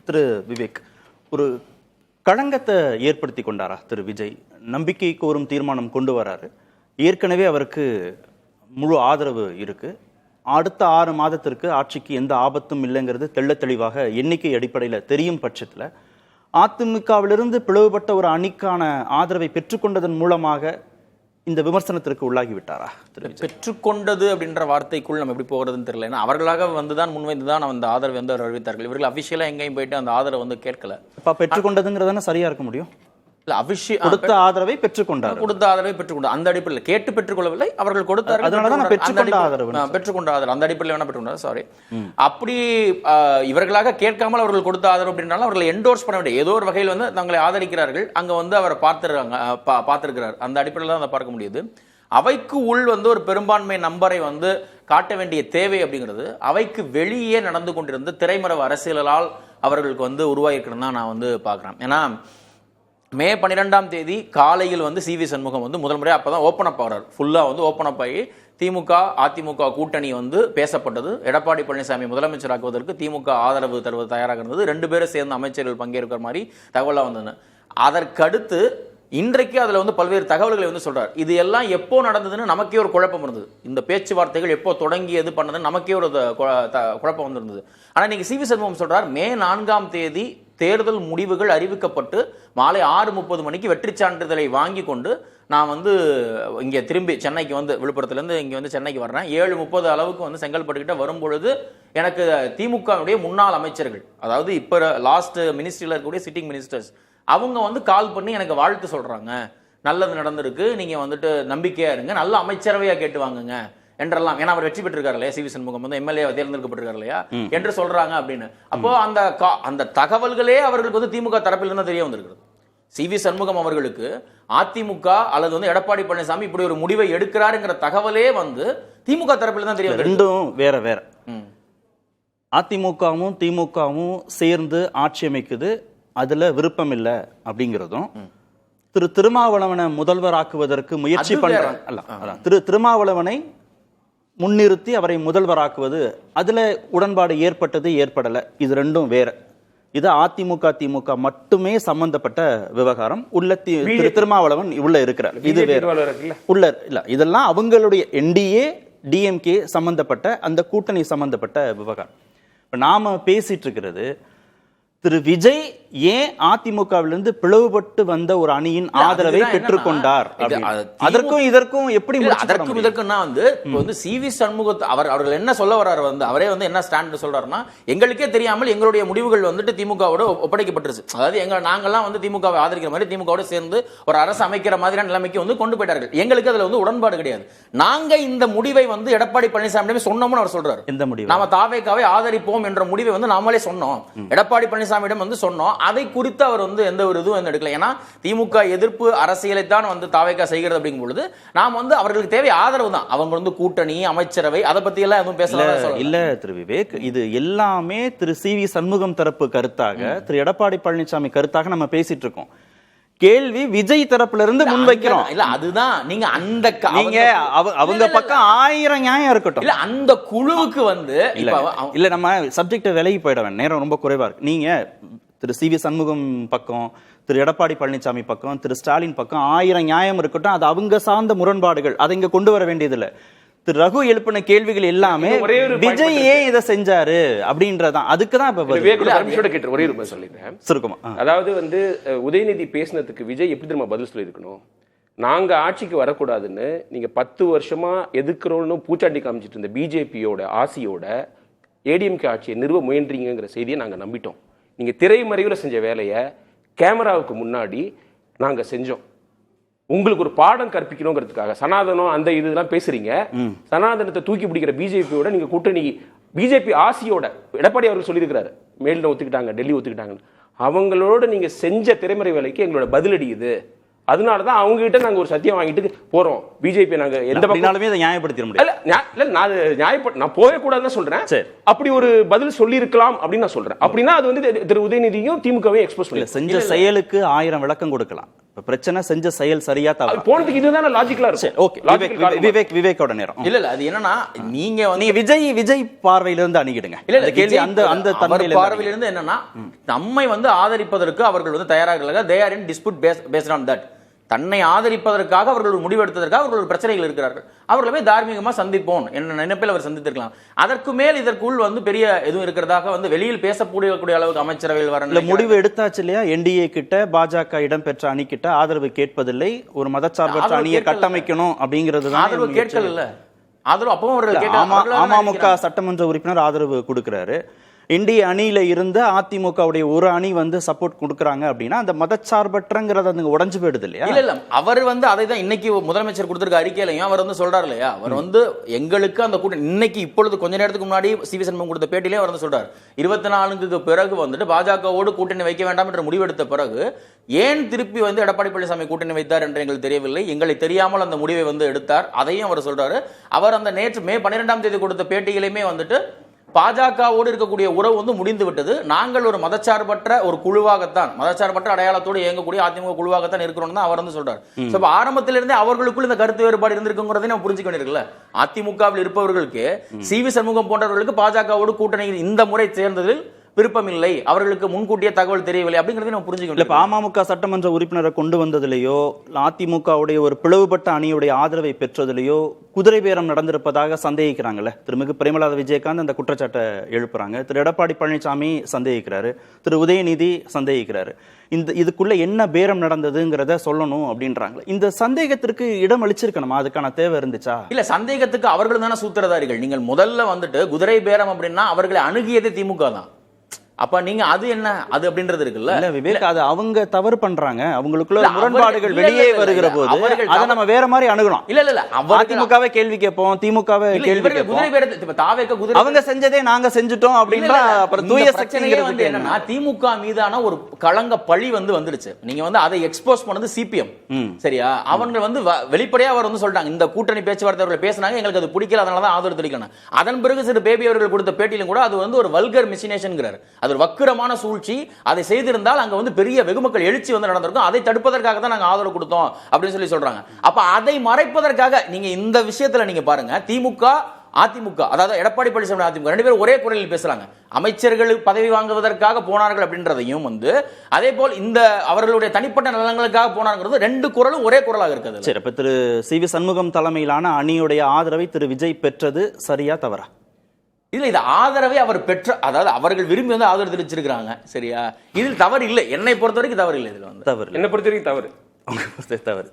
திரு விவேக், ஒரு களங்கத்தை ஏற்படுத்தி கொண்டாரா திரு விஜய்? நம்பிக்கை கோரும் தீர்மானம் கொண்டு வராரு, ஏற்கனவே அவருக்கு முழு ஆதரவு இருக்கு, அடுத்த 6 மாதத்திற்கு ஆட்சிக்கு எந்த ஆபத்தும் இல்லைங்கிறது தெள்ள தெளிவாக எண்ணிக்கை அடிப்படையில் தெரியும் பட்சத்தில் அதிமுகவிலிருந்து பிளவுபட்ட ஒரு அணிக்கான ஆதரவை பெற்றுக்கொண்டதன் மூலமாக இந்த விமர்சனத்திற்கு உள்ளாகி விட்டாரா? பெற்றுக்கொண்டது அப்படின்ற வார்த்தைக்குள் நம்ம எப்படி போகிறதுன்னு தெரியல. ஏன்னா அவர்களாக வந்துதான் முன்வைந்துதான் அந்த ஆதரவை வந்து அறிவித்தார்கள். இவர்கள் அபிஷியலா எங்கேயும் போயிட்டு அந்த ஆதரவை வந்து கேட்கல. இப்ப பெற்றுக்கொண்டதுங்கிறதான சரியா இருக்க முடியும்? கொடுத்த ஆதரவை பெற்றுக்கொண்டார், கொடுத்த ஆதரவை பெற்றுக்கொண்டார். அந்த அடிப்படையில் கேட்டு பெற்றுக்கொள்ளவில்லை, அவர்கள் கொடுத்தார்கள். பெற்றுக்கொண்ட ஆதரவு அந்த அடிப்படையில் வேணா பெற்றுக்கொண்டார். சாரி, அப்படி இவர்களாக கேட்காமல் அவர்கள் கொடுத்த ஆதரவு அப்படின்னாலும் அவர்களை என்டோர்ஸ் பண்ண வேண்டிய ஏதோ ஒரு வகையில் வந்து தங்களை ஆதரிக்கிறார்கள். அங்க வந்து அவர் பார்த்திருக்கிறார். அந்த அடிப்படையில் தான் அதை பார்க்க முடியுது. அவைக்கு உள் வந்து ஒரு பெரும்பான்மை நம்பரை வந்து காட்ட வேண்டிய தேவை அப்படிங்கிறது அவைக்கு வெளியே நடந்து கொண்டிருந்த திரைமறைவு அரசியலால் அவர்களுக்கு வந்து உருவாகிருக்கணும் தான் நான் வந்து பார்க்குறேன். ஏன்னா மே 12ஆம் தேதி காலையில் வந்து சி வி சண்முகம் வந்து முதல் முறையாக அப்போ தான் ஓப்பன் அப் ஆகிறார். ஃபுல்லாக வந்து ஓப்பன் அப் ஆகி திமுக அதிமுக கூட்டணி வந்து பேசப்பட்டது. எடப்பாடி பழனிசாமி முதலமைச்சராக்குவதற்கு திமுக ஆதரவு தருவது தயாராக இருந்தது. 2 பேரும் சேர்ந்து அமைச்சர்கள் பங்கேற்கிற மாதிரி தகவலாக வந்தது. அதற்கடுத்து இன்றைக்கு அதில் வந்து பல்வேறு தகவல்களை வந்து சொல்றார். இது எல்லாம் எப்போ நடந்ததுன்னு நமக்கே ஒரு குழப்பம் இருந்தது. இந்த பேச்சுவார்த்தைகள் எப்போ தொடங்கியது பண்ணதுன்னு நமக்கே ஒரு குழப்பம் வந்திருந்தது. ஆனால் இன்னைக்கு சி வி சண்முகம் சொல்றார், மே 4ஆம் தேதி தேர்தல் முடிவுகள் அறிவிக்கப்பட்டு மாலை 6:30 மணிக்கு வெற்றி சான்றிதழை வாங்கி கொண்டு நான் வந்து இங்கே திரும்பி சென்னைக்கு வந்து விழுப்புரத்துலேருந்து இங்கே வந்து சென்னைக்கு வர்றேன். 7:30 அளவுக்கு வந்து செங்கல்பட்டுக்கிட்ட வரும்பொழுது எனக்கு திமுகவுடைய முன்னாள் அமைச்சர்கள், அதாவது இப்போ லாஸ்ட் மினிஸ்ட்ரியில் இருக்கக்கூடிய சிட்டிங் மினிஸ்டர்ஸ், அவங்க வந்து கால் பண்ணி எனக்கு வாழ்த்து சொல்றாங்க, நல்லது நடந்திருக்கு, நீங்க வந்துட்டு நம்பிக்கையா இருங்க, நல்ல அமைச்சரவையா கேட்டு வாங்குங்க என்றெல்லாம். ஏன்னா அவர் வெற்றி பெற்றிருக்காரு இல்லையா, சி வி சண்முகம் வந்து எம்எல்ஏ தேர்ந்தெடுக்கப்பட்டிருக்காரு இல்லையா என்று சொல்றாங்க அப்படின்னு. அப்போ அந்த தகவல்களே அவர்களுக்கு வந்து திமுக தரப்பில் இருந்து தெரிய வந்திருக்கிறது. சி வி சண்முகம் அவர்களுக்கு அதிமுக அல்லது வந்து எடப்பாடி பழனிசாமி இப்படி ஒரு முடிவை எடுக்கிறாருங்கிற தகவலே வந்து திமுக தரப்பில் தான் தெரிய வந்திருக்கு. ரெண்டும் வேற வேற. அதிமுகவும் திமுகவும் சேர்ந்து ஆட்சி அமைக்குது, அதுல விருப்பம் இல்லை அப்படிங்கிறதும், திருமாவளவனை முதல்வராக்குவதற்கு முயற்சி பண்றாங்க, திருமாவளவனை முன்னிறுத்தி அவரை முதல்வராக்குவது, அதுல உடன்பாடு ஏற்பட்டது ஏற்படல, இது ரெண்டும் வேற. இது அதிமுக திமுக மட்டுமே சம்பந்தப்பட்ட விவகாரம். உள்ள திருமாவளவன் உள்ள இருக்கிறார், இது வேற. உள்ள இல்ல, இதெல்லாம் அவங்களுடைய என்டிஏ டிஎம்கே சம்பந்தப்பட்ட அந்த கூட்டணி சம்பந்தப்பட்ட விவகாரம். இப்ப நாம பேசிட்டு இருக்கிறது திரு விஜய் ஏன் அதிமுகவிலிருந்து பிளவுபட்டு வந்த ஒரு அணியின் ஆதரவை பெற்றுக்கொண்டார். அதற்கும் இதற்கும் எப்படி? அதற்கும் இதற்கும்னா வந்து சி வி சண்முகத்தை அவர்கள் என்ன சொல்ல வர்றாரு வந்து, அவரே வந்து என்ன ஸ்டாண்ட் சொல்றாருன்னா, எங்களுக்கே தெரியாமல் எங்களுடைய முடிவுகள் வந்துட்டு திமுகவோட ஒப்படைக்கப்பட்டுருச்சு. அதாவது நாங்கெல்லாம் வந்து திமுகவை ஆதரிக்கிற மாதிரி திமுகவோட சேர்ந்து ஒரு அரசு அமைக்கிற மாதிரியான நிலைமைக்கு வந்து கொண்டு போயிட்டார்கள். எங்களுக்கு அதுல வந்து உடன்பாடு கிடையாது. நாங்க இந்த முடிவை வந்து எடப்பாடி பழனிசாமி சொன்னோம்னு அவர் சொல்றாரு. இந்த முடிவு நாம தாவேக்காவை ஆதரிப்போம் என்ற முடிவை வந்து நாமளே சொன்னோம், எடப்பாடி பழனிசாமியிடம் வந்து சொன்னோம். அதை குறித்து அவர் வந்து எந்த ஒரு இதுவும் எடுக்கல. ஏன்னா திமுக எதிர்ப்பு அரசியலை தான் வந்து தாவேக்கா செய்கிறது அப்படிங்கும் பொழுது நாம் வந்து அவர்களுக்கு தேவை ஆதரவு தான். அவங்க வந்து கூட்டணி அமைச்சரவை அதை பத்தி எல்லாம் எதுவும் பேசல இல்ல திரு விவேக். இது எல்லாமே திரு சி வி சண்முகம் தரப்பு கருத்தாக, திரு எடப்பாடி பழனிசாமி கருத்தாக நம்ம பேசிட்டு இருக்கோம். கேள்வி விஜய் தரப்புல இருந்து முன்வைக்கிறோம். இல்ல அதுதான் நீங்க அந்த அவங்க பக்கம் 1000 நியாயம் இருக்கட்டும். இல்ல அந்த குழுவுக்கு வந்து இல்ல நம்ம சப்ஜெக்ட் விலகி போயிடுவேன், நேரம் ரொம்ப குறைவா இருக்கு. நீங்க திரு சி வி சண்முகம் பக்கம், திரு எடப்பாடி பழனிசாமி பக்கம், திரு ஸ்டாலின் பக்கம் 1000 நியாயம் இருக்கட்டும், அது அவங்க சார்ந்த முரண்பாடுகள், அதை இங்க கொண்டு வர வேண்டியதில்லை. திரு ரகு எழுப்பின கேள்விகள் எல்லாமே விஜய் ஏன் இதை செஞ்சாரு அப்படின்றதான். அதுக்குதான் இப்ப ஒரே ரூபாய் சொல்லிடுறேன் சுருக்கமா. அதாவது வந்து உதயநிதி பேசினதுக்கு விஜய் எப்படி திரும்ப பதில் சொல்லி இருக்கணும், நாங்க ஆட்சிக்கு வரக்கூடாதுன்னு நீங்க 10 வருஷமா எதிர்க்கிறோம்னு பூச்சாண்டி காமிச்சிட்டு இருந்த பிஜேபியோட ஆசியோட ஏடிஎம்கே ஆட்சியை நிறுவ முயன்றீங்கிற செய்தியை நாங்க நம்பிட்டோம். நீங்க திரைமறைவில் செஞ்ச வேலையை கேமராவுக்கு முன்னாடி நாங்க செஞ்சோம். உங்களுக்கு ஒரு பாடம் கற்பிக்கணுங்கிறதுக்காக சனாதனம் அந்த இதெல்லாம் பேசுறீங்க. சனாதனத்தை தூக்கி பிடிக்கிற பிஜேபியோட நீங்க கூட்டணி, பிஜேபி ஆசியோட எடப்பாடி அவர்கள் சொல்லியிருக்கிறாரு, மேலிடம் ஒத்துக்கிட்டாங்க, டெல்லி ஒத்துக்கிட்டாங்க, அவங்களோட நீங்க செஞ்ச திரைமறை வேலைக்கு எங்களோட பதிலடி இது. அதனாலதான் அவங்க கிட்ட நாங்க ஒரு சத்தியம் வாங்கிட்டு போறோம். பிஜேபி நாங்க எந்த பக்கமே அதை நியாயப்படுத்த முடியல. நான் போகக்கூடாதுன்னு சொல்றேன். அப்படி ஒரு பதில் சொல்லி இருக்கலாம் அப்படின்னு நான் சொல்றேன். அப்படின்னா அது வந்து திரு உதயநிதியும் திமுகவையும் எக்ஸ்போஸ் பண்ணி செஞ்ச செயலுக்கு 1000 விளக்கம் கொடுக்கலாம். இப்ப பிரச்சனை செஞ்ச செயல் சரியா தவறா? போனதுக்கு இதுதானே லாஜிக்கலா சரி, இருக்கும். ஓகே. விவேக்கோட நேரம். இல்ல அது என்னன்னா நீங்க விஜய் பார்வையில இருந்து அணுகிடுங்க. இல்ல கேள்வி அந்த பார்வையில இருந்து என்னன்னா நம்மை வந்து ஆதரிப்பதற்கு அவர்கள் வந்து தயாராக இல்லை. They are in dispute based on that. தன்னை ஆதரிப்பதற்காக அவர்கள் ஒரு முடிவெடுத்ததற்காக அவர்கள் ஒரு பிரச்சனைகள் இருக்கிறார்கள். அவர்களுமே தார்மீகமா சந்திப்போம் என்ன நினைப்பில் அவர் சந்தித்திருக்கலாம். அதற்கு மேல் இதற்குள் வந்து பெரிய எதுவும் இருக்கிறதாக வந்து வெளியில் பேசக்கூடிய அளவுக்கு அமைச்சரவையில் வர முடிவு எடுத்தாச்சு இல்லையா? என்டிஏ கிட்ட பாஜக இடம்பெற்ற அணி கிட்ட ஆதரவு கேட்பதில்லை, ஒரு மதச்சார்பற்ற அணியை கட்டமைக்கணும் அப்படிங்கிறது ஆதரவு கேட்கல. ஆதரவு அப்பவும் அவர்கள் அமமுக சட்டமன்ற உறுப்பினர் ஆதரவு கொடுக்கிறாரு. என்டிஏ அணியில இருந்த அதிமுகவுடைய ஒரு அணி வந்து சப்போர்ட் கொடுக்கறாங்க அப்படின்னா அந்த மதச்சார்பற்றங்கிறது அது உடைஞ்சு போயிடுது இல்லையா? இல்ல அவர் வந்து அதை தான் இன்னைக்கு முதலமைச்சர் கொடுத்திருக்க அறிக்கையிலையும் அவர் வந்து சொல்றாரு இல்லையா? அவர் வந்து எங்களுக்கு அந்த கூட்டம் இன்னைக்கு இப்பொழுது கொஞ்ச நேரத்துக்கு முன்னாடி சிவி சண்முகம் கொடுத்த பேட்டியிலே அவர் வந்து சொல்றாரு 24க்கு பிறகு வந்துட்டு பாஜகவோடு கூட்டணி வைக்க வேண்டாம் என்ற முடிவெடுத்த பிறகு ஏன் திருப்பி வந்து எடப்பாடி பழனிசாமி கூட்டணி வைத்தார் என்று எங்களுக்கு தெரியவில்லை, எங்களை தெரியாமல் அந்த முடிவை வந்து எடுத்தார். அதையும் அவர் சொல்றாரு. அவர் அந்த நேற்று மே 12ஆம் தேதி கொடுத்த பேட்டியிலுமே வந்துட்டு பாஜகவோடு இருக்கக்கூடிய உறவு வந்து முடிந்து விட்டது, நாங்கள் ஒரு மதச்சார்பற்ற ஒரு குழுவாகத்தான், மதச்சார்பற்ற அடையாளத்தோடு இயங்கக்கூடிய அதிமுக குழுவாகத்தான் இருக்கிறோம் தான் அவர் வந்து சொல்றாரு. ஆரம்பத்திலிருந்தே அவர்களுக்குள் இந்த கருத்து வேறுபாடு இருந்திருக்குங்கிறதை நம்ம புரிஞ்சுக்க வேண்டியிருக்குல்ல. அதிமுகவில் இருப்பவர்களுக்கு சிவி சண்முகம் போன்றவர்களுக்கு பாஜகவோடு கூட்டணி இந்த முறை சேர்ந்ததில் விருப்பம் இல்லை, அவர்களுக்கு முன்கூட்டிய தகவல் தெரியவில்லை அப்படிங்கறதை நம்ம புரிஞ்சுக்கணும். அமமுக சட்டமன்ற உறுப்பினரை கொண்டு வந்ததிலேயோ அதிமுகவுடைய ஒரு பிளவுபட்ட அணியுடைய ஆதரவை பெற்றதிலேயோ குதிரை பேரம் நடந்திருப்பதாக சந்தேகிக்கிறாங்கல்ல. திருமிகு பிரேமலதா விஜயகாந்த் அந்த குற்றச்சாட்டை எழுப்புறாங்க. திரு எடப்பாடி பழனிசாமி சந்தேகிக்கிறாரு, திரு உதயநிதி சந்தேகிக்கிறாரு. இதுக்குள்ள என்ன பேரம் நடந்ததுங்கிறத சொல்லணும் அப்படின்றாங்க. இந்த சந்தேகத்திற்கு இடம் அளிச்சிருக்கணுமா? அதுக்கான தேவை இருந்துச்சா? இல்ல, சந்தேகத்துக்கு அவர்கள் தானே சூத்திரதாரிகள். நீங்கள் முதல்ல வந்துட்டு குதிரை பேரம் அப்படின்னா அவர்களை அணுகியதே திமுக தான். அப்ப நீங்க அது என்ன அது அப்படின்றது இருக்குல்ல. இல்ல விவேக், அது அவங்க தவறு பண்றாங்க, அவங்களுக்குள்ள முரண்பாடுகள் வெளியே வருகிற போது அதை நம்ம வேற மாதிரி அணுகணும். இல்ல அதிமுகவை கேள்வி கேட்போம், திமுகவை கேள்வி கேட்போம். அவங்க செஞ்சதே நாங்க செஞ்சுட்டோம் அப்படின்னா அப்புறம் தூய பிரச்சனையே வந்து என்னன்னா திமுக மீதான ஒரு களங்க பழி வந்து வந்துருச்சு. நீங்க வந்து அதை எக்ஸ்போஸ் பண்ணது சிபிஎம், சரியா? அவங்க வந்து வெளிப்படையா அவர் வந்து சொல்லிட்டாங்க இந்த கூட்டணி பேச்சுவார்த்தை பேசினாங்க, எங்களுக்கு அது பிடிக்கல, அதனாலதான் ஆதரவு தெரிவிக்கணும். அதன் பிறகு சிறு பேபி அவர்கள் கொடுத்த பேட்டியிலும் கூட அது வந்து ஒரு வல்கர் மிஷினேஷன்ங்கிறார். அது ஒரு வக்கிரமான சூழ்ச்சி. அதை செய்திருந்தால் அங்க வந்து பெரிய வெகுமக்கள் எழுச்சி வந்து நடந்திருக்கும், அதை தடுப்பதற்காக தான் நாங்க ஆதரவு கொடுத்தோம் அப்படின்னு சொல்றாங்க. அப்ப அதை மறைப்பதற்காக நீங்க இந்த விஷயத்துல நீங்க பாருங்க, திமுக அதிமுக, அதாவது எடப்பாடி பழனிசாமி அதிமுக ரெண்டு பேரும் ஒரே குரலில் பேசுறாங்க. அமைச்சர்கள் பதவி வாங்குவதற்காக போனார்கள் அப்படின்றதையும் வந்து அதே போல் இந்த அவர்களுடைய தனிப்பட்ட நலன்களுக்காக போனார்கள், ரெண்டு குரலும் ஒரே குரலாக இருக்குது. சரி, இப்ப திரு சிவி சண்முகம் தலைமையிலான அணியுடைய ஆதரவை திரு விஜய் பெற்றது சரியா தவறா? இதுல இது ஆதரவை அவர் பெற்ற, அதாவது அவர்கள் விரும்பி வந்து ஆதரவு தெரிவிச்சிருக்காங்க, சரியா? இதில் தவறு இல்லை, என்னை பொறுத்த வரைக்கும் தவறு இல்லை. இதுல வந்து தவறு, என்னை பொறுத்த வரைக்கும் தவறு தவறு